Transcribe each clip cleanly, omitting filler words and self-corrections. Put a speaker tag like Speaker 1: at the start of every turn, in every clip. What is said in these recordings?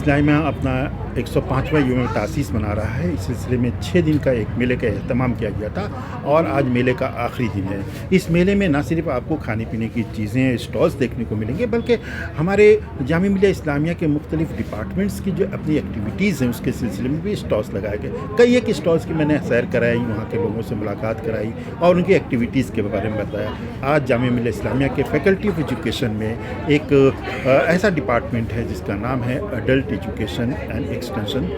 Speaker 1: इस्लामिया अपना 105वां यौम तासीस मना रहा है। इस सिलसिले में 6 दिन का एक मेले का एहतमाम किया गया था और आज मेले का आखिरी दिन है। इस मेले में न सिर्फ आपको खाने पीने की चीज़ें, स्टॉल्स देखने को मिलेंगे, बल्कि हमारे जामिया मिलिया इस्लामिया के मुख्तलिफ डिपार्टमेंट्स की जो अपनी एक्टिविटीज़ हैं उसके सिलसिले में भी स्टॉल्स लगाए गए। कई एक स्टॉल्स की मैंने सैर कराई, वहाँ के लोगों से मुलाकात कराई और उनकी एक्टिविटीज़ के बारे में बताया। आज जामिया मिलिया इस्लामिया के फैकल्टी ऑफ एजुकेशन में एक ऐसा डिपार्टमेंट है जिसका नाम है adult education and extension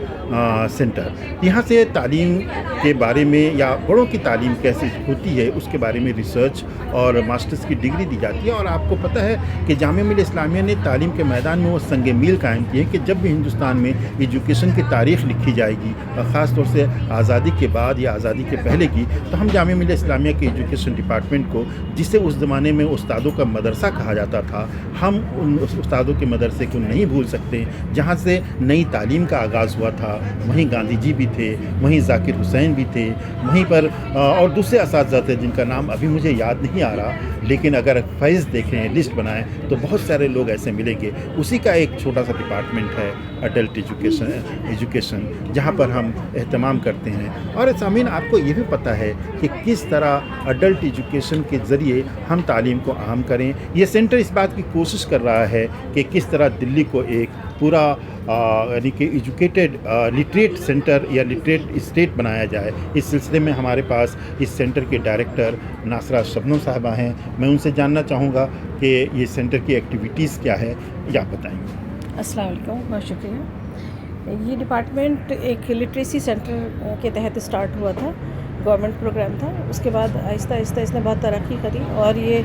Speaker 1: centre. यहाँ से तालीम के बारे में या बड़ों की तालीम कैसे होती है उसके बारे में रिसर्च और मास्टर्स की डिग्री दी जाती है। और आपको पता है कि जामिया मिलिया इस्लामिया ने तालीम के मैदान में वो संग मील कायम किए कि जब भी हिंदुस्तान में एजुकेशन की तारीख़ लिखी जाएगी और ख़ास तौर से आज़ादी के बाद या आज़ादी के पहले की, तो हम जामिया मिलिया इस्लामिया के एजुकेशन डिपार्टमेंट को, जिसे उस ज़माने में उस्तादों का मदरसा कहा जाता था, हम उन उस्तादों के मदरसे को नहीं भूल सकते जहाँ से नई तालीम का आगाज़ हुआ था। वहीं गांधी जी भी थे, वहीं ज़ाकिर हुसैन भी थे, वहीं पर और दूसरे असातिज़ा थे जिनका नाम अभी मुझे याद नहीं आ रहा, लेकिन अगर फैज़ देखें, लिस्ट बनाएं तो बहुत सारे लोग ऐसे मिलेंगे। उसी का एक छोटा सा डिपार्टमेंट है अडल्ट एजुकेशन, जहाँ पर हम एहतमाम करते हैं। और सामीन, आपको ये भी पता है कि किस तरह अडल्ट एजुकेशन के ज़रिए हम तालीम को आम करें। ये सेंटर इस बात की कोशिश कर रहा है कि किस तरह दिल्ली को एक पूरा यानी कि एजुकेटेड लिटरेट सेंटर या लिटरेट स्टेट बनाया जाए। इस सिलसिले में हमारे पास इस सेंटर के डायरेक्टर नासरा शबनम साहबा हैं। मैं उनसे जानना चाहूँगा कि ये सेंटर की एक्टिविटीज़ क्या है, या बताएंगे।
Speaker 2: अस्सलाम वालेकुम, बहुत शुक्रिया। ये डिपार्टमेंट एक लिटरेसी सेंटर के तहत स्टार्ट हुआ था, गवर्नमेंट प्रोग्राम था। उसके बाद आहिस्ता आहिस्ता इसने बहुत तरक्की करी और ये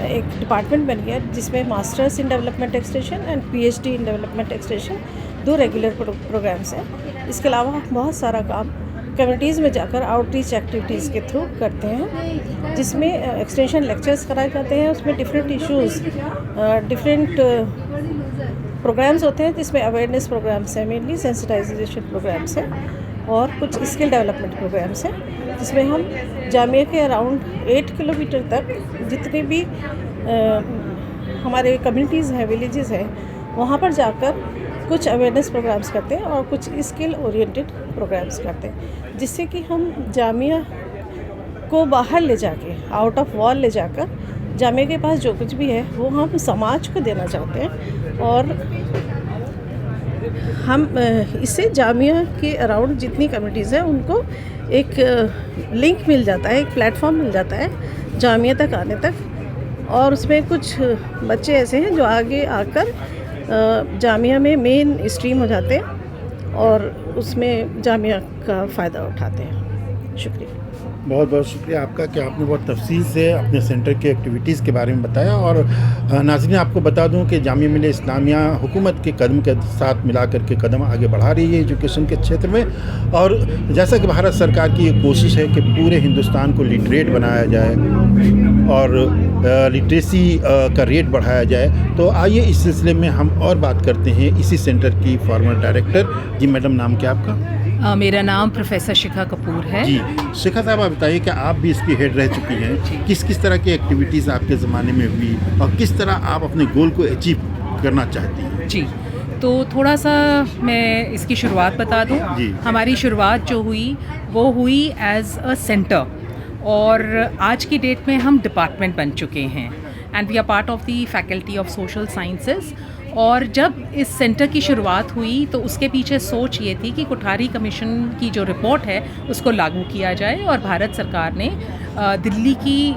Speaker 2: एक डिपार्टमेंट बन गया जिसमें masters in development extension and PhD in development extension 2 regular programmes हैं। इसके अलावा बहुत सारा काम कम्युनिटीज़ में जाकर आउटरीच एक्टिविटीज़ के थ्रू करते हैं, जिसमें एक्सटेंशन लेक्चर्स कराए जाते हैं। उसमें डिफरेंट इश्यूज़, डिफरेंट प्रोग्राम्स होते हैं, जिसमें अवेयरनेस प्रोग्राम्स हैं, मेनली सेंसिटाइजेशन प्रोग्राम्स हैं और कुछ स्किल डेवलपमेंट प्रोग्राम्स हैं, जिसमें हम जामिया के अराउंड 8 किलोमीटर तक जितने भी हमारे कम्युनिटीज़ हैं, विलेजेस हैं, वहाँ पर जाकर कुछ अवेयरनेस प्रोग्राम्स करते हैं और कुछ स्किल ओरिएंटेड प्रोग्राम्स करते हैं, जिससे कि हम जामिया को बाहर ले जाके, आउट ऑफ वॉल ले जाकर, जामिया के पास जो कुछ भी है वो हम समाज को देना चाहते हैं। और हम इससे जामिया के अराउंड जितनी कम्युनिटीज़ हैं उनको एक लिंक मिल जाता है, एक प्लेटफॉर्म मिल जाता है जामिया तक आने तक। और उसमें कुछ बच्चे ऐसे हैं जो आगे आकर जामिया में मेन स्ट्रीम हो जाते हैं और उसमें जामिया का फ़ायदा उठाते हैं। शुक्रिया।
Speaker 1: बहुत बहुत शुक्रिया आपका कि आपने बहुत तफसील से अपने सेंटर के एक्टिविटीज़ के बारे में बताया। और नाज़रीन, आपको बता दूं कि जामिया मिलिया इस्लामिया हुकूमत के कदम के साथ मिला करके कदम आगे बढ़ा रही है एजुकेशन के क्षेत्र में। और जैसा कि भारत सरकार की ये कोशिश है कि पूरे हिंदुस्तान को लिटरेट बनाया जाए और लिटरेसी का रेट बढ़ाया जाए, तो आइए इस सिलसिले में हम और बात करते हैं इसी सेंटर की फॉर्मर डायरेक्टर। जी मैडम, नाम क्या आपका?
Speaker 3: मेरा नाम प्रोफेसर शिखा कपूर है।
Speaker 1: जी शिखा साहब, आप बताइए कि आप भी इसकी हेड रह चुकी हैं। किस किस तरह की एक्टिविटीज़ आपके ज़माने में हुई और किस तरह आप अपने गोल को अचीव करना चाहती हैं?
Speaker 3: जी, तो थोड़ा सा मैं इसकी शुरुआत बता दूं। हमारी शुरुआत जो हुई वो हुई एज अ सेंटर, और आज की डेट में हम डिपार्टमेंट बन चुके हैं and we are part of the faculty of social sciences. और जब इस सेंटर की शुरुआत हुई तो उसके पीछे सोच ये थी कि कोठारी कमीशन की जो रिपोर्ट है उसको लागू किया जाए, और भारत सरकार ने दिल्ली की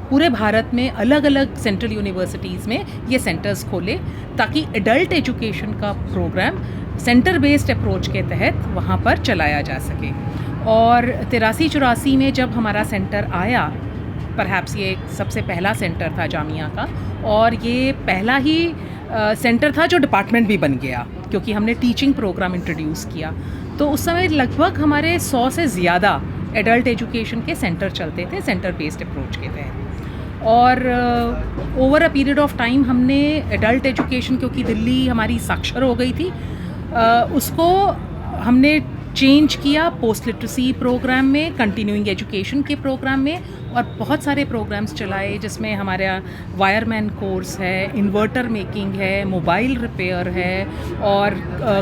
Speaker 3: पूरे भारत में अलग अलग सेंट्रल यूनिवर्सिटीज़ में ये सेंटर्स खोले ताकि एडल्ट एजुकेशन का प्रोग्राम सेंटर बेस्ड अप्रोच के तहत वहाँ पर चलाया जा सके। और 83-84 में जब हमारा सेंटर आया, परहैप्स ये सबसे पहला सेंटर था जामिया का, और ये पहला ही सेंटर था जो डिपार्टमेंट भी बन गया क्योंकि हमने टीचिंग प्रोग्राम इंट्रोड्यूस किया। तो उस समय लगभग हमारे 100 से ज़्यादा एडल्ट एजुकेशन के सेंटर चलते थे सेंटर बेस्ड अप्रोच के तहत। और over a period of time हमने एडल्ट एजुकेशन, क्योंकि दिल्ली हमारी साक्षर हो गई थी, उसको हमने चेंज किया पोस्ट लिटरेसी प्रोग्राम में, कंटिन्यूइंग एजुकेशन के प्रोग्राम में, और बहुत सारे प्रोग्राम्स चलाए जिसमें हमारा वायरमैन कोर्स है, इन्वर्टर मेकिंग है, मोबाइल रिपेयर है, और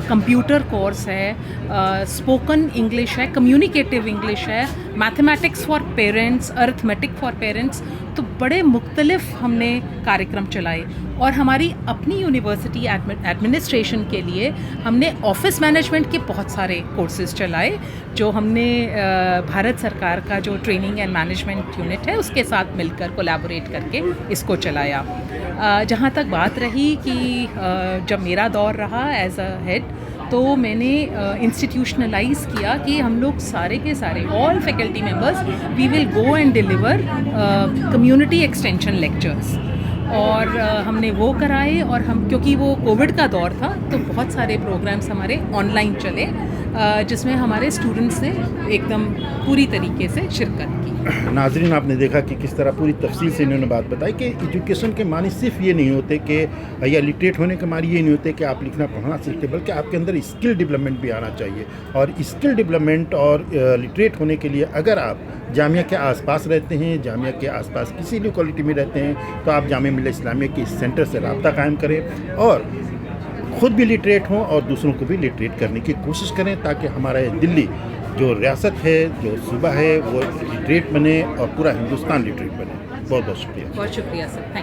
Speaker 3: कंप्यूटर कोर्स है, स्पोकन इंग्लिश है, कम्युनिकेटिव इंग्लिश है, mathematics for parents, arithmetic for parents. तो बड़े मुख्तलिफ हमने कार्यक्रम चलाए। और हमारी अपनी यूनिवर्सिटी एडमिनिस्ट्रेशन के लिए हमने ऑफिस मैनेजमेंट के बहुत सारे कोर्सेज चलाए, जो हमने भारत सरकार का जो ट्रेनिंग एंड मैनेजमेंट यूनिट है उसके साथ मिलकर कोलैबोरेट करके इसको चलाया। जहाँ तक बात रही कि जब मेरा दौर रहा एज अ हेड, तो मैंने इंस्टीट्यूशनलाइज किया कि हम लोग सारे के सारे all faculty members we will go and deliver community extension lectures, और हमने वो कराए। और हम, क्योंकि वो कोविड का दौर था, तो बहुत सारे प्रोग्राम्स हमारे ऑनलाइन चले, जिसमें हमारे स्टूडेंट्स ने एकदम पूरी तरीके से शिरकत की।
Speaker 1: नाजरीन, आपने देखा कि किस तरह पूरी तफसील से इन्होंने बात बताई कि एजुकेशन के मानी सिर्फ ये नहीं होते कि, या लिटरेट होने के मानी ये नहीं होते कि आप लिखना पढ़ना सीखते, बल्कि आपके अंदर स्किल डेवलपमेंट भी आना चाहिए। और स्किल डेवलपमेंट और लिटरेट होने के लिए अगर आप जामिया के आसपास रहते हैं, जामिया के आसपास किसी लोकेलिटी में रहते हैं, तो आप जामिया मिल्लत इस्लामिया के इस सेंटर से रब्ता कायम करें और ख़ुद भी लिटरेट हों और दूसरों को भी लिटरेट करने की कोशिश करें, ताकि हमारा ये दिल्ली जो रियासत है, जो सूबा है, वो लिटरेट बने और पूरा हिंदुस्तान लिटरेट बने। बहुत बहुत शुक्रिया।
Speaker 3: बहुत शुक्रिया सर।